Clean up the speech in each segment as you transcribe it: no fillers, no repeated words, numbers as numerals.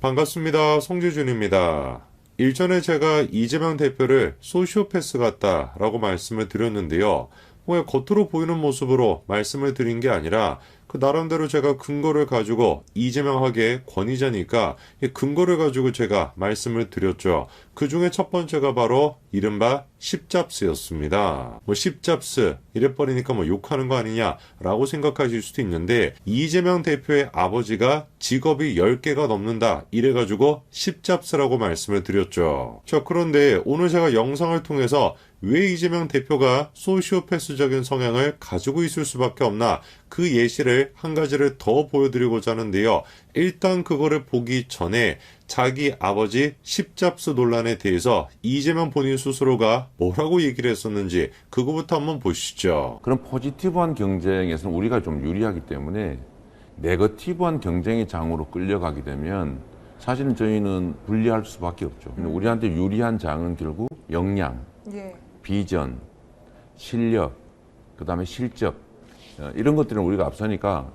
반갑습니다. 송재준입니다. 일전에 제가 이재명 대표를 소시오패스 같다라고 말씀을 드렸는데요. 겉으로 보이는 모습으로 말씀을 드린 게 아니라 그 나름대로 제가 근거를 가지고 이재명에게 권위자니까 근거를 가지고 제가 말씀을 드렸죠. 그 중에 첫 번째가 바로 이른바 십잡스였습니다. 십잡스 이래버리니까 욕하는 거 아니냐라고 생각하실 수도 있는데 이재명 대표의 아버지가 직업이 10개가 넘는다 이래가지고 십잡스라고 말씀을 드렸죠. 자, 그런데 오늘 제가 영상을 통해서 왜 이재명 대표가 소시오패스적인 성향을 가지고 있을 수밖에 없나 그 예시를 한 가지를 더 보여드리고자 하는데요. 일단 그거를 보기 전에 자기 아버지 십잡스 논란에 대해서 이재명 본인 스스로가 뭐라고 얘기를 했었는지 그거부터 한번 보시죠. 그런 포지티브한 경쟁에서는 우리가 좀 유리하기 때문에 네거티브한 경쟁의 장으로 끌려가게 되면 사실은 저희는 불리할 수밖에 없죠. 근데 우리한테 유리한 장은 결국 역량, 비전, 실력, 그 다음에 실적 이런 것들은 우리가 앞서니까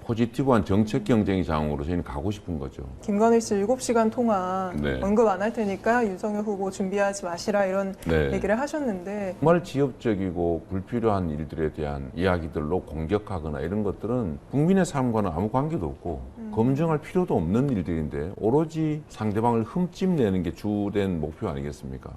포지티브한 정책 경쟁의 장으로 저희는 가고 싶은 거죠. 김건희 씨 7시간 통화 언급 안 할 테니까 윤석열 후보 준비하지 마시라 이런 얘기를 하셨는데 정말 지엽적이고 불필요한 일들에 대한 이야기들로 공격하거나 이런 것들은 국민의 삶과는 아무 관계도 없고 검증할 필요도 없는 일들인데 오로지 상대방을 흠집내는 게 주된 목표 아니겠습니까?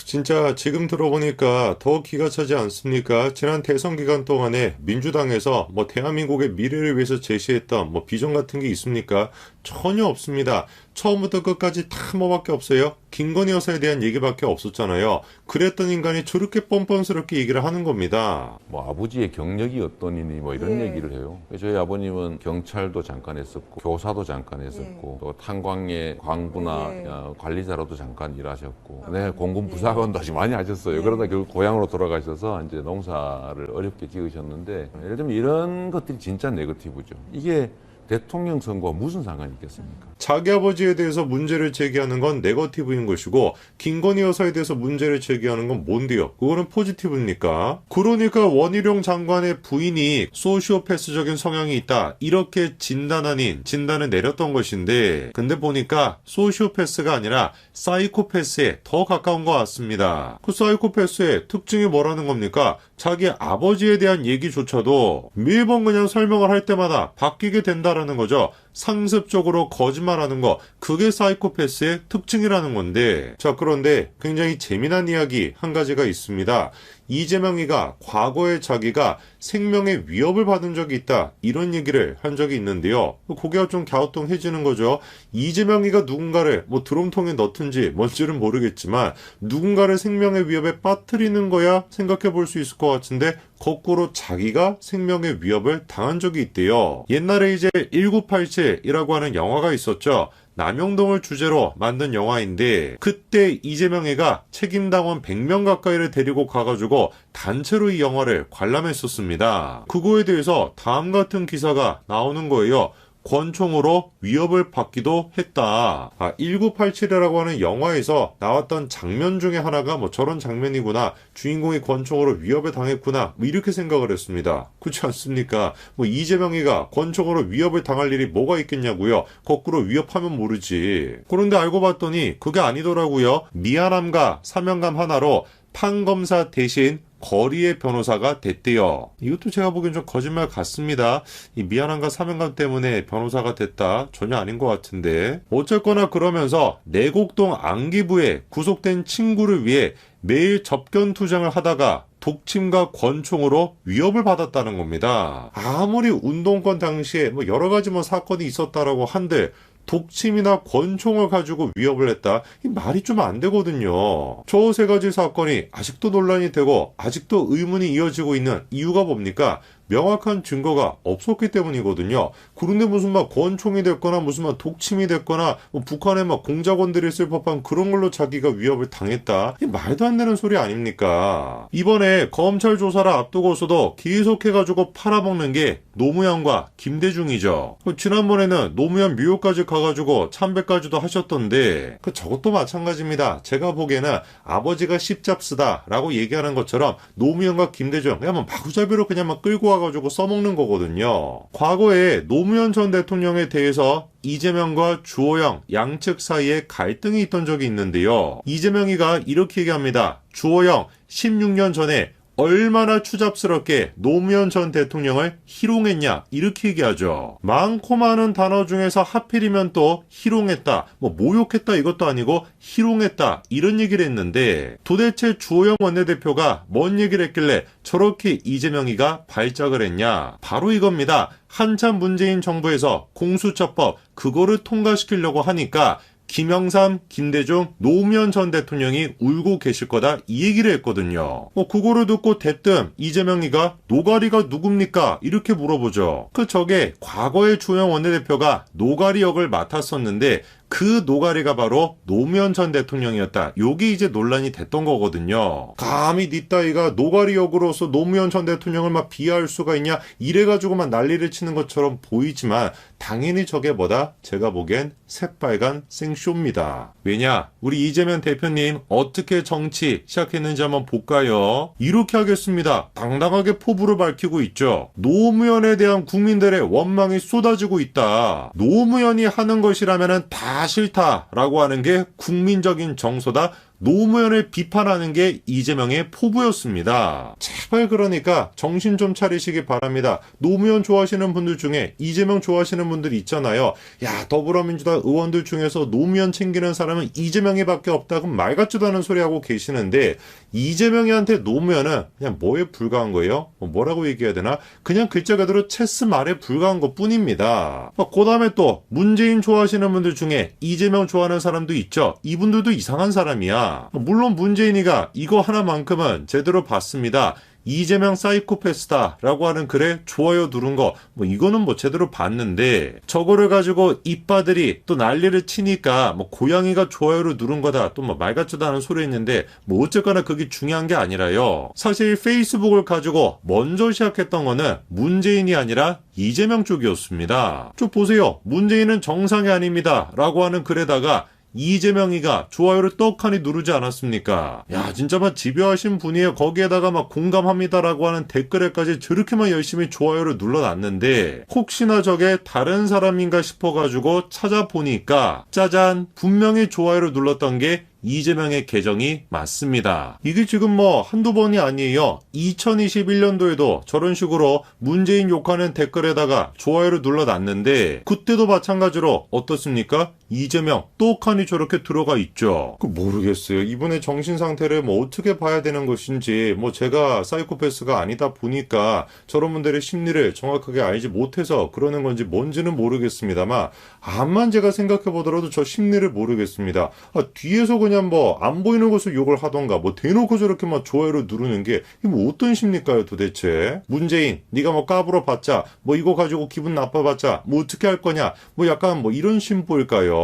진짜 지금 들어보니까 더 기가 차지 않습니까? 지난 대선 기간 동안에 민주당에서 대한민국의 미래를 위해서 제시했던 비전 같은 게 있습니까? 전혀 없습니다. 처음부터 끝까지 다 뭐밖에 없어요? 김건희 여사에 대한 얘기밖에 없었잖아요. 그랬던 인간이 저렇게 뻔뻔스럽게 얘기를 하는 겁니다. 아버지의 경력이 어떠니니 이런 얘기를 해요. 저희 아버님은 경찰도 잠깐 했었고 교사도 잠깐 했었고 또 탄광의 광부나 관리자로도 잠깐 일하셨고 공군 부사관도 아주 많이 하셨어요. 그러다 결국 고향으로 돌아가셔서 이제 농사를 어렵게 지으셨는데 예를 들면 이런 것들이 진짜 네거티브죠. 이게 대통령 선거와 무슨 상관이 있겠습니까? 자기 아버지에 대해서 문제를 제기하는 건 네거티브인 것이고 김건희 여사에 대해서 문제를 제기하는 건 뭔데요? 그거는 포지티브입니까? 그러니까 원희룡 장관의 부인이 소시오패스적인 성향이 있다 이렇게 진단을 내렸던 것인데 근데 보니까 소시오패스가 아니라 사이코패스에 더 가까운 것 같습니다. 그 사이코패스의 특징이 뭐라는 겁니까? 자기 아버지에 대한 얘기조차도 매번 그냥 설명을 할 때마다 바뀌게 된다라는 거죠. 상습적으로 거짓말하는 거 그게 사이코패스의 특징이라는 건데 자 그런데 굉장히 재미난 이야기 한 가지가 있습니다. 이재명이가 과거에 자기가 생명의 위협을 받은 적이 있다 이런 얘기를 한 적이 있는데요. 고개가 좀 갸우뚱해지는 거죠. 이재명이가 누군가를 드럼통에 넣든지 뭔지는 모르겠지만 누군가를 생명의 위협에 빠뜨리는 거야 생각해 볼 수 있을 것 같은데 거꾸로 자기가 생명의 위협을 당한 적이 있대요. 옛날에 이제 1987이라고 하는 영화가 있었죠. 남영동을 주제로 만든 영화인데 그때 이재명이가 책임당원 100명 가까이를 데리고 가가지고 단체로 이 영화를 관람했었습니다. 그거에 대해서 다음 같은 기사가 나오는 거예요. 권총으로 위협을 받기도 했다. 1987이라고 하는 영화에서 나왔던 장면 중에 하나가 저런 장면이구나. 주인공이 권총으로 위협을 당했구나. 이렇게 생각을 했습니다. 그렇지 않습니까? 이재명이가 권총으로 위협을 당할 일이 뭐가 있겠냐고요. 거꾸로 위협하면 모르지. 그런데 알고 봤더니 그게 아니더라고요. 미안함과 사명감 하나로 판검사 대신 거리의 변호사가 됐대요. 이것도 제가 보기엔 좀 거짓말 같습니다. 이 미안함과 사명감 때문에 변호사가 됐다? 전혀 아닌 것 같은데 어쨌거나 그러면서 내곡동 안기부에 구속된 친구를 위해 매일 접견 투쟁을 하다가 독침과 권총으로 위협을 받았다는 겁니다. 아무리 운동권 당시에 여러 가지 사건이 있었다라고 한들 독침이나 권총을 가지고 위협을 했다. 이 말이 좀 안 되거든요. 저 세 가지 사건이 아직도 논란이 되고 아직도 의문이 이어지고 있는 이유가 뭡니까? 명확한 증거가 없었기 때문이거든요. 그런데 무슨 권총이 됐거나 무슨 독침이 됐거나 북한에 공작원들이 쓸 법한 그런 걸로 자기가 위협을 당했다. 이 말도 안 되는 소리 아닙니까? 이번에 검찰 조사를 앞두고서도 계속해가지고 팔아먹는 게 노무현과 김대중이죠. 지난번에는 노무현 묘역까지 가가지고 참배까지도 하셨던데 저것도 마찬가지입니다. 제가 보기에는 아버지가 십잡스다 라고 얘기하는 것처럼 노무현과 김대중 그냥 마구잡이로 그냥 끌고 뽑아가지고 써먹는 거거든요. 과거에 노무현 전 대통령에 대해서 이재명과 주호영 양측 사이에 갈등이 있던 적이 있는데요. 이재명이가 이렇게 얘기합니다. 주호영 16년 전에 얼마나 추잡스럽게 노무현 전 대통령을 희롱했냐 이렇게 얘기하죠. 많고 많은 단어 중에서 하필이면 또 희롱했다, 뭐 모욕했다 이것도 아니고 희롱했다 이런 얘기를 했는데 도대체 주호영 원내대표가 뭔 얘기를 했길래 저렇게 이재명이가 발작을 했냐. 바로 이겁니다. 한참 문재인 정부에서 공수처법 그거를 통과시키려고 하니까 김영삼, 김대중, 노무현 전 대통령이 울고 계실 거다 이 얘기를 했거든요. 그거를 듣고 대뜸 이재명이가 노가리가 누굽니까? 이렇게 물어보죠. 저게 과거의 주호영 원내대표가 노가리 역을 맡았었는데 그 노가리가 바로 노무현 전 대통령이었다. 요게 이제 논란이 됐던 거거든요. 감히 니 따위가 노가리 역으로서 노무현 전 대통령을 막 비하할 수가 있냐 이래가지고만 난리를 치는 것처럼 보이지만 당연히 저게 뭐다? 제가 보기엔 새빨간 생쇼입니다. 왜냐? 우리 이재명 대표님 어떻게 정치 시작했는지 한번 볼까요? 이렇게 하겠습니다. 당당하게 포부를 밝히고 있죠. 노무현에 대한 국민들의 원망이 쏟아지고 있다. 노무현이 하는 것이라면 다 싫다라고 하는 게 국민적인 정서다. 노무현을 비판하는 게 이재명의 포부였습니다. 제발 그러니까 정신 좀 차리시기 바랍니다. 노무현 좋아하시는 분들 중에 이재명 좋아하시는 분들 있잖아요. 야, 더불어민주당 의원들 중에서 노무현 챙기는 사람은 이재명이 밖에 없다. 그럼 말 같지도 않은 소리 하고 계시는데 이재명이한테 노무현은 그냥 뭐에 불과한 거예요? 뭐라고 얘기해야 되나? 그냥 글자 그대로 체스 말에 불과한 것 뿐입니다. 그 다음에 또 문재인 좋아하시는 분들 중에 이재명 좋아하는 사람도 있죠. 이분들도 이상한 사람이야. 물론 문재인이가 이거 하나만큼은 제대로 봤습니다. 이재명 사이코패스다라고 하는 글에 좋아요 누른 거 이거는 제대로 봤는데 저거를 가지고 이빠들이 또 난리를 치니까 고양이가 좋아요를 누른 거다 또 말 같지도 않은 소리 했는데 어쨌거나 그게 중요한 게 아니라요. 사실 페이스북을 가지고 먼저 시작했던 거는 문재인이 아니라 이재명 쪽이었습니다. 좀 보세요. 문재인은 정상이 아닙니다 라고 하는 글에다가 이재명이가 좋아요를 떡하니 누르지 않았습니까? 야, 진짜 집요하신 분이에요. 거기에다가 공감합니다라고 하는 댓글에까지 저렇게만 열심히 좋아요를 눌러놨는데 혹시나 저게 다른 사람인가 싶어가지고 찾아보니까 짜잔, 분명히 좋아요를 눌렀던 게 이재명의 계정이 맞습니다. 이게 지금 한두 번이 아니에요. 2021년도에도 저런 식으로 문재인 욕하는 댓글에다가 좋아요를 눌러놨는데 그때도 마찬가지로 어떻습니까? 이재명 똑하니 저렇게 들어가 있죠. 모르겠어요. 이분의 정신 상태를 어떻게 봐야 되는 것인지 제가 사이코패스가 아니다 보니까 저런 분들의 심리를 정확하게 알지 못해서 그러는 건지 뭔지는 모르겠습니다만 암만 제가 생각해 보더라도 저 심리를 모르겠습니다. 뒤에서 그냥 안 보이는 것을 욕을 하던가 대놓고 저렇게 좋아요를 누르는 게 어떤 심리일까요 도대체? 문재인 네가 까불어 봤자 이거 가지고 기분 나빠봤자 어떻게 할 거냐 약간 이런 심보일까요?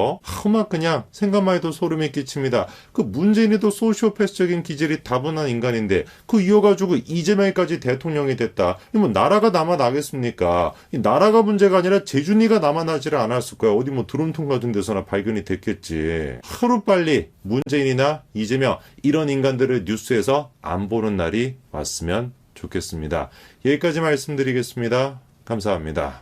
그냥 생각만 해도 소름이 끼칩니다. 문재인이 또 소시오패스적인 기질이 다분한 인간인데 이어가지고 이재명이까지 대통령이 됐다. 나라가 남아나겠습니까? 이 나라가 문제가 아니라 재준이가 남아나지를 않았을 거야. 어디 드론통 같은 데서나 발견이 됐겠지. 하루빨리 문재인이나 이재명 이런 인간들을 뉴스에서 안 보는 날이 왔으면 좋겠습니다. 여기까지 말씀드리겠습니다. 감사합니다.